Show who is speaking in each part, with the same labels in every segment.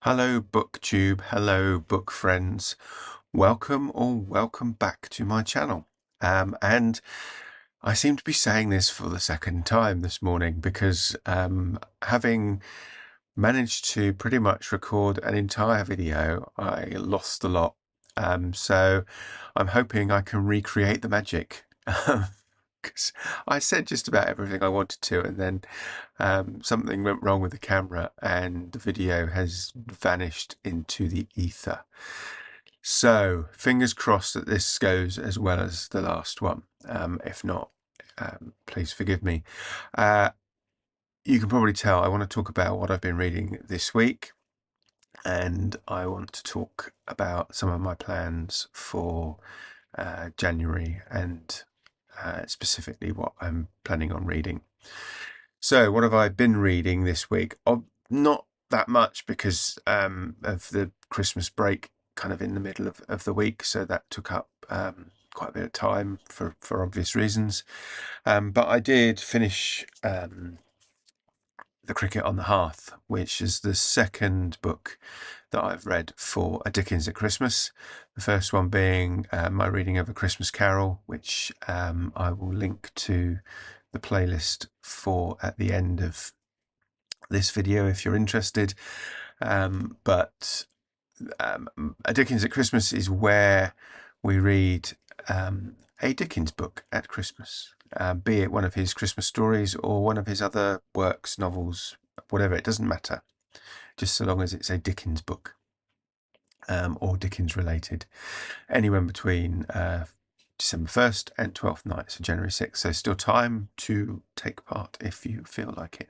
Speaker 1: Hello BookTube, hello book friends. Welcome or welcome back to my channel. And I seem to be saying this for the second time this morning because having managed to pretty much record an entire video, I lost the lot. So I'm hoping I can recreate the magic. Because I said just about everything I wanted to, and then something went wrong with the camera and the video has vanished into the ether. So fingers crossed that this goes as well as the last one. If not, please forgive me. You can probably tell I want to talk about what I've been reading this week, and I want to talk about some of my plans for January and specifically what I'm planning on reading. So what have I been reading this week? Not that much because of the Christmas break kind of in the middle of the week, so that took up quite a bit of time for obvious reasons. But I did finish The Cricket on the Hearth, which is the second book that I've read for A Dickens at Christmas. The first one being my reading of A Christmas Carol, which I will link to the playlist for at the end of this video if you're interested. But A Dickens at Christmas is where we read a Dickens book at Christmas, be it one of his Christmas stories or one of his other works, novels, whatever. It doesn't matter, just so long as it's a Dickens book or Dickens related, anywhere between December 1st and 12th night, so January 6th. So still time to take part if you feel like it.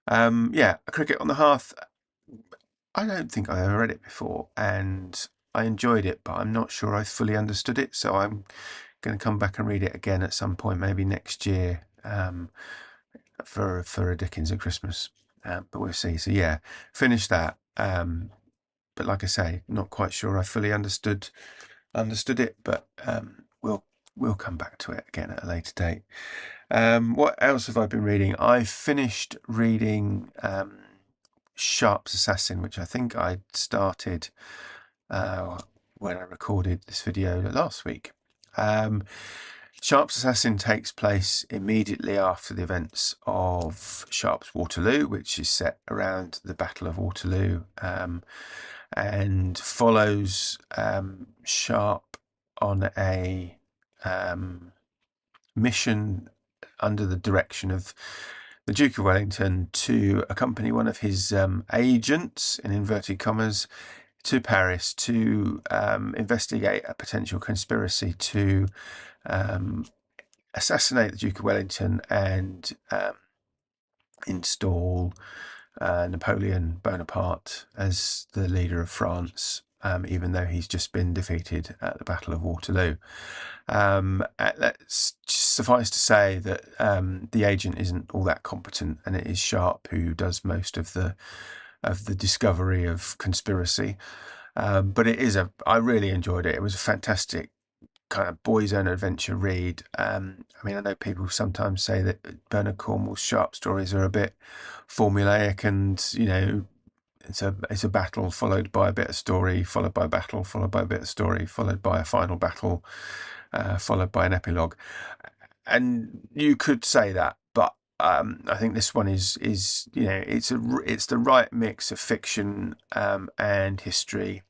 Speaker 1: Yeah, A Cricket on the Hearth. I don't think I ever read it before, and I enjoyed it, but I'm not sure I fully understood it. So I'm going to come back and read it again at some point, maybe next year, for A Dickens at Christmas. But we'll see. So yeah, finish that. But like I say, not quite sure I fully understood it, but we'll come back to it again at a later date. What else have I been reading? I finished reading Sharpe's Assassin, which I think I started when I recorded this video last week. Sharpe's Assassin takes place immediately after the events of Sharpe's Waterloo, which is set around the Battle of Waterloo, and follows Sharpe on a mission under the direction of the Duke of Wellington to accompany one of his agents, in inverted commas, to Paris to investigate a potential conspiracy to assassinate the Duke of Wellington and install Napoleon Bonaparte as the leader of France, even though he's just been defeated at the Battle of Waterloo. Let's suffice to say that the agent isn't all that competent, and it is Sharpe who does most of the discovery of conspiracy. But I really enjoyed it. It was a fantastic kind of boys' own adventure read. I mean, I know people sometimes say that Bernard Cornwell's Sharpe stories are a bit formulaic, and it's a battle followed by a bit of story, followed by a battle, followed by a bit of story, followed by a final battle, followed by an epilogue. And you could say that, but I think this one is it's the right mix of fiction and history,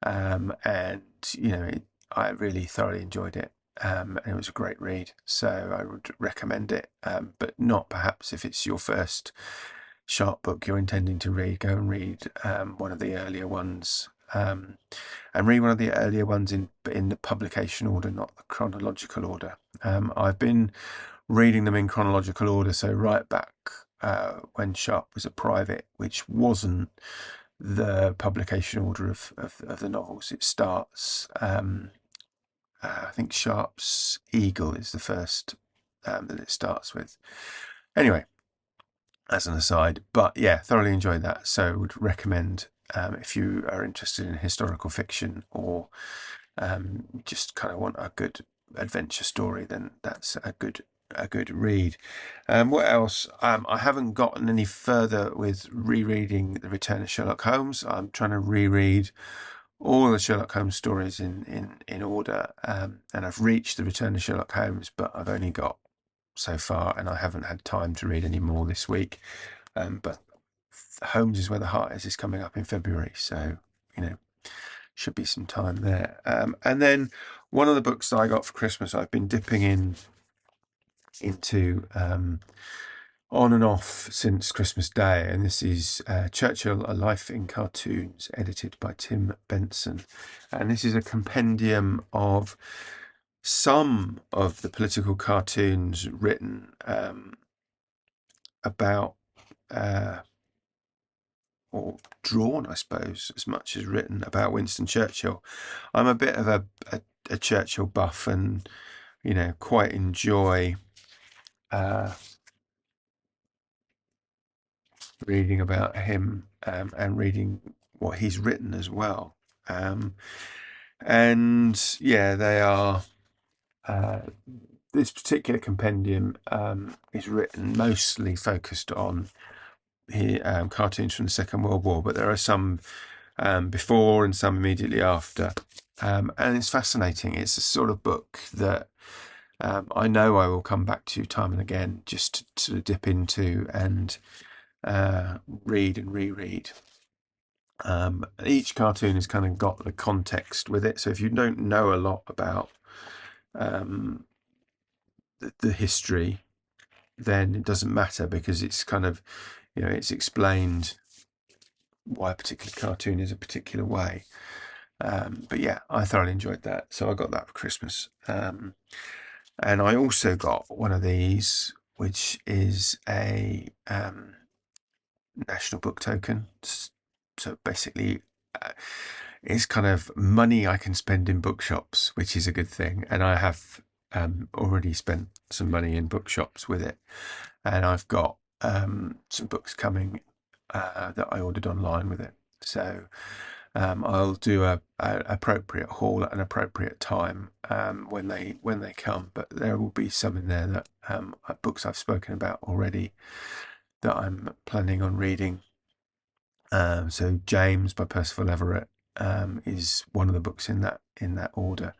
Speaker 1: and I really thoroughly enjoyed it, and it was a great read. So I would recommend it, but not perhaps if it's your first Sharpe book you're intending to read. Go and read one of the earlier ones, and read one of the earlier ones in the publication order, not the chronological order. I've been reading them in chronological order, so right back when Sharpe was a private, which wasn't the publication order of the novels. It starts, I think Sharpe's Eagle is the first that it starts with. Anyway, as an aside, but yeah, thoroughly enjoyed that. So would recommend if you are interested in historical fiction or just kind of want a good adventure story, then that's a good read. What else? I haven't gotten any further with rereading The Return of Sherlock Holmes. I'm trying to reread all the Sherlock Holmes stories in order, and I've reached The Return of Sherlock Holmes, but I've only got so far, and I haven't had time to read any more this week. But Holmes is Where the Heart is coming up in February, so should be some time there. And then one of the books that I got for Christmas, I've been dipping into on and off since Christmas Day, and this is Churchill, A Life in Cartoons, edited by Tim Benson. And this is a compendium of some of the political cartoons written about or drawn, I suppose, as much as written about Winston Churchill. I'm a bit of a Churchill buff, and quite enjoy reading about him, and reading what he's written as well. And yeah, they are. This particular compendium is written mostly focused on cartoons from the Second World War, but there are some before and some immediately after. And it's fascinating. It's a sort of book that I know I will come back to time and again, just to sort of dip into and read and reread. Each cartoon has kind of got the context with it. So if you don't know a lot about the history, then it doesn't matter, because it's kind of, it's explained why a particular cartoon is a particular way. But yeah, I thoroughly enjoyed that. So I got that for Christmas. And I also got one of these, which is a national book token. So basically, it's kind of money I can spend in bookshops, which is a good thing. And I have already spent some money in bookshops with it. And I've got some books coming that I ordered online with it. So I'll do a appropriate haul at an appropriate time when they come. But there will be some in there that books I've spoken about already that I'm planning on reading. So James by Percival Everett is one of the books in that order.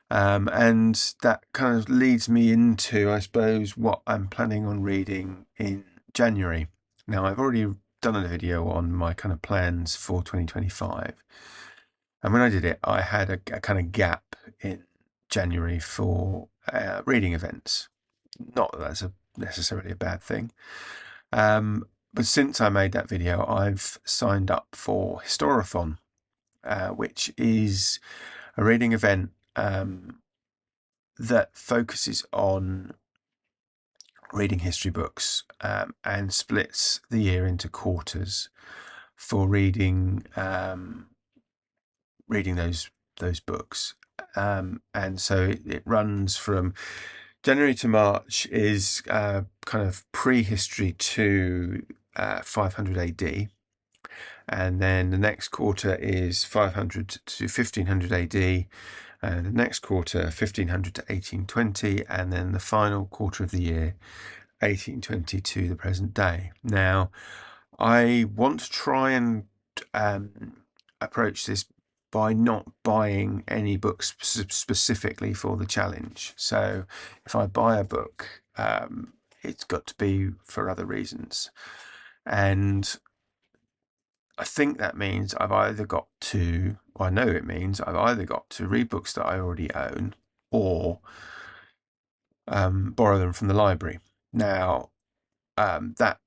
Speaker 1: And that kind of leads me into, I suppose, what I'm planning on reading in January. Now, I've already done a video on my kind of plans for 2025. And when I did it, I had a kind of gap in January for reading events. Not that that's necessarily a bad thing. But since I made that video, I've signed up for Historathon, which is a reading event that focuses on reading history books and splits the year into quarters for reading those books. And so it runs from January to March is kind of prehistory to 500 AD. And then the next quarter is 500 to 1500 AD. And the next quarter, 1500 to 1820. And then the final quarter of the year, 1820 to the present day. Now, I want to try and approach this by not buying any books specifically for the challenge. So if I buy a book, it's got to be for other reasons. And I think that means I've either got to, well, I know it means I've either got to read books that I already own or borrow them from the library. Now, that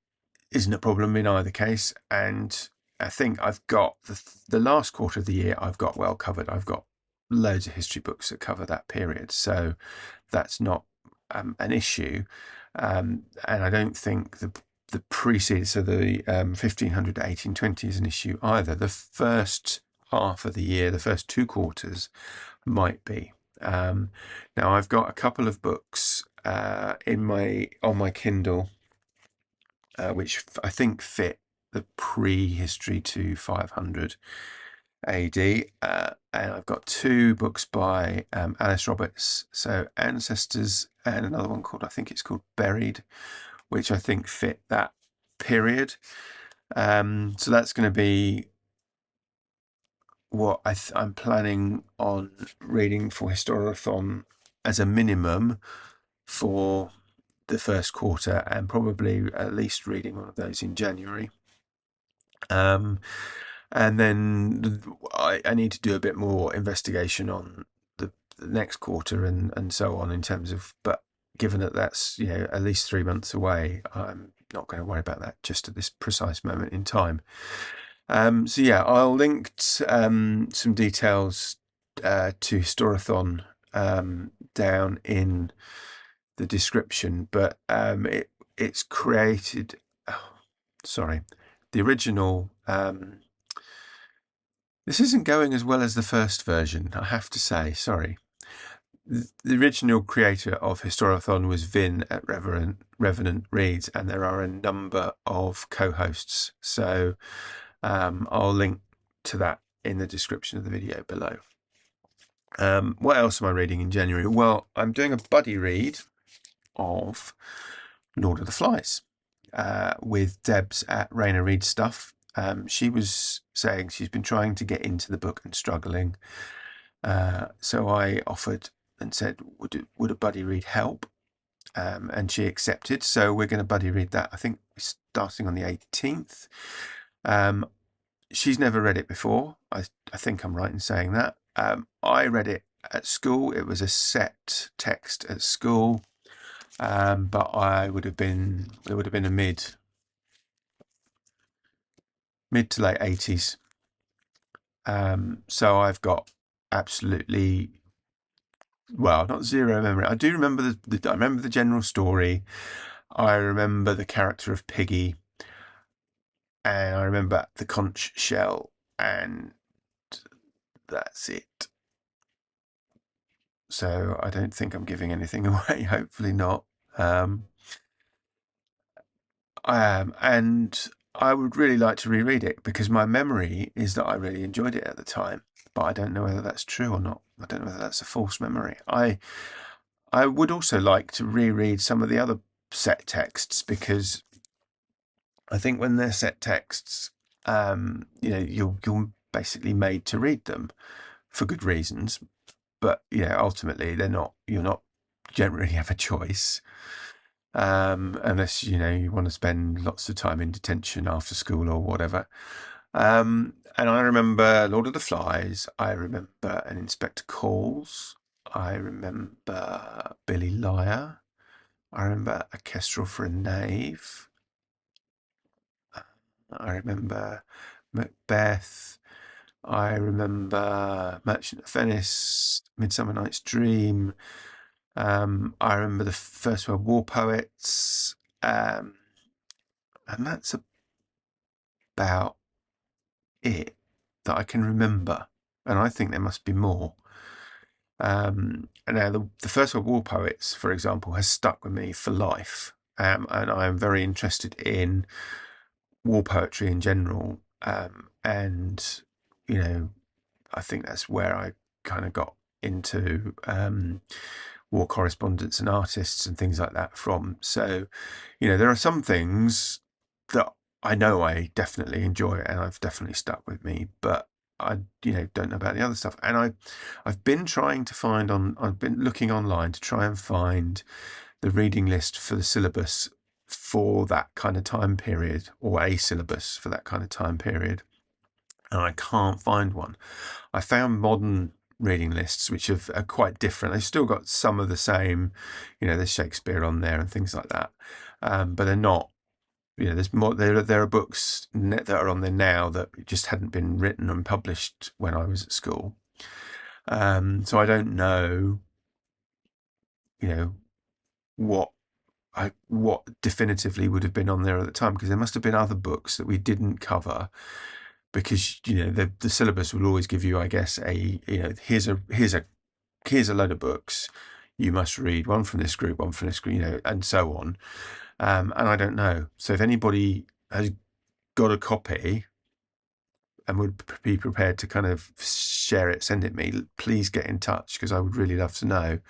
Speaker 1: isn't a problem in either case. And I think I've got the last quarter of the year, I've got well covered. I've got loads of history books that cover that period. So that's not an issue. And I don't think the preceding, so the 1500 to 1820 is an issue either. The first half of the year, the first two quarters might be. Now I've got a couple of books on my Kindle which I think fit the prehistory to 500 AD. And I've got two books by Alice Roberts, so Ancestors and another one called, I think it's called Buried, which I think fit that period. So that's going to be what I'm planning on reading for Historathon as a minimum for the first quarter, and probably at least reading one of those in January. And then I need to do a bit more investigation on the next quarter and so on in terms of, but given that that's, at least 3 months away, I'm not going to worry about that just at this precise moment in time. So yeah, I'll link some details to Historathon down in the description, but it's created. Oh, sorry, the original. This isn't going as well as the first version, I have to say. Sorry. The original creator of Historathon was Vin at Revenant Reads, and there are a number of co-hosts. So I'll link to that in the description of the video below. What else am I reading in January? Well, I'm doing a buddy read of Lord of the Flies with Debs at Rainer Read Stuff. She was saying she's been trying to get into the book and struggling. So I offered and said, would a buddy read help? And she accepted. So we're going to buddy read that. I think starting on the 18th. She's never read it before. I think I'm right in saying that. I read it at school. It was a set text at school, but it would have been a mid to late 80s. So I've got absolutely, well, not zero memory. I do remember I remember the general story. I remember the character of Piggy, and I remember the conch shell, and that's it. So I don't think I'm giving anything away. Hopefully not. And I would really like to reread it because my memory is that I really enjoyed it at the time, but I don't know whether that's true or not. I don't know whether that's a false memory. I would also like to reread some of the other set texts, because I think when they're set texts, you're basically made to read them for good reasons, but ultimately you're not generally have a choice. Unless you want to spend lots of time in detention after school or whatever. And I remember Lord of the Flies. I remember An Inspector Calls. I remember Billy Liar. I remember A Kestrel for a Knave. I remember Macbeth. I remember Merchant of Venice, Midsummer Night's Dream. I remember the First World War poets, and that's about it that I can remember. And I think there must be more. And now the First World War poets, for example, has stuck with me for life, and I am very interested in war poetry in general. And I think that's where I kind of got into war correspondents and artists and things like that from. So, there are some things that I know I definitely enjoy and I've definitely stuck with me, but I, don't know about the other stuff. And I've been trying to I've been looking online to try and find the reading list for the syllabus for that kind of time period, or a syllabus for that kind of time period. And I can't find one. I found modern reading lists which are quite different. They've still got some of the same, there's Shakespeare on there and things like that, but they're not. There's more. There are books that are on there now that just hadn't been written and published when I was at school. So I don't know, what definitively would have been on there at the time, because there must have been other books that we didn't cover, because the syllabus will always give you, I guess, here's a load of books you must read, one from this group, and so on. And I don't know. So if anybody has got a copy and would be prepared to kind of share it, send it me, please get in touch, because I would really love to know.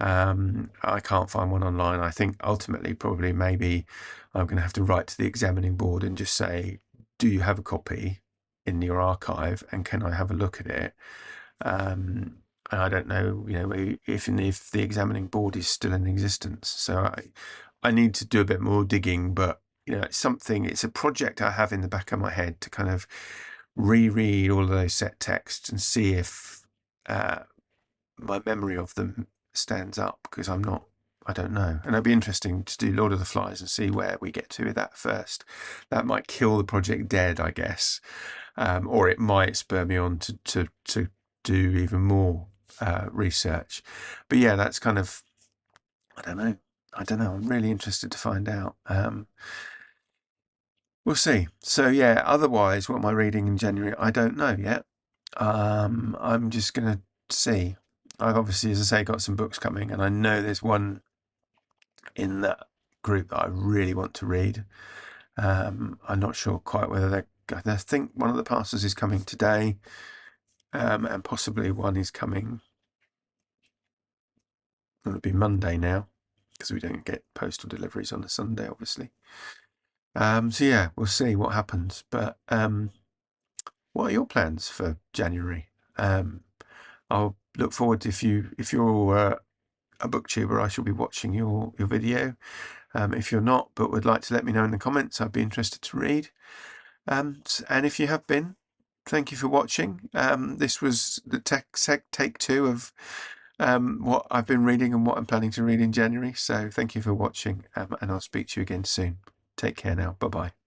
Speaker 1: I can't find one online. I think ultimately, probably, maybe I'm going to have to write to the examining board and just say, do you have a copy in your archive, and can I have a look at it? And I don't know, if the examining board is still in existence. So I need to do a bit more digging, but it's a project I have in the back of my head to kind of reread all of those set texts and see if my memory of them stands up, because I don't know. And it'd be interesting to do Lord of the Flies and see where we get to with that first. That might kill the project dead, I guess, or it might spur me on to do even more research. But yeah, that's kind of, I don't know. I'm really interested to find out. We'll see. So yeah, otherwise, what am I reading in January? I don't know yet. I'm just gonna see. I've obviously, as I say, got some books coming, and I know there's one in that group that I really want to read. I'm not sure quite whether I think one of the parcels is coming today, and possibly one is coming. It'll be Monday now, because we don't get postal deliveries on a Sunday, obviously. So yeah, we'll see what happens. But what are your plans for January? I'll look forward to, if you're a booktuber, I shall be watching your video. If you're not, but would like to let me know in the comments, I'd be interested to read. And if you have been, thank you for watching. This was the take 2 of what I've been reading and what I'm planning to read in January. So thank you for watching, and I'll speak to you again soon. Take care now. Bye bye.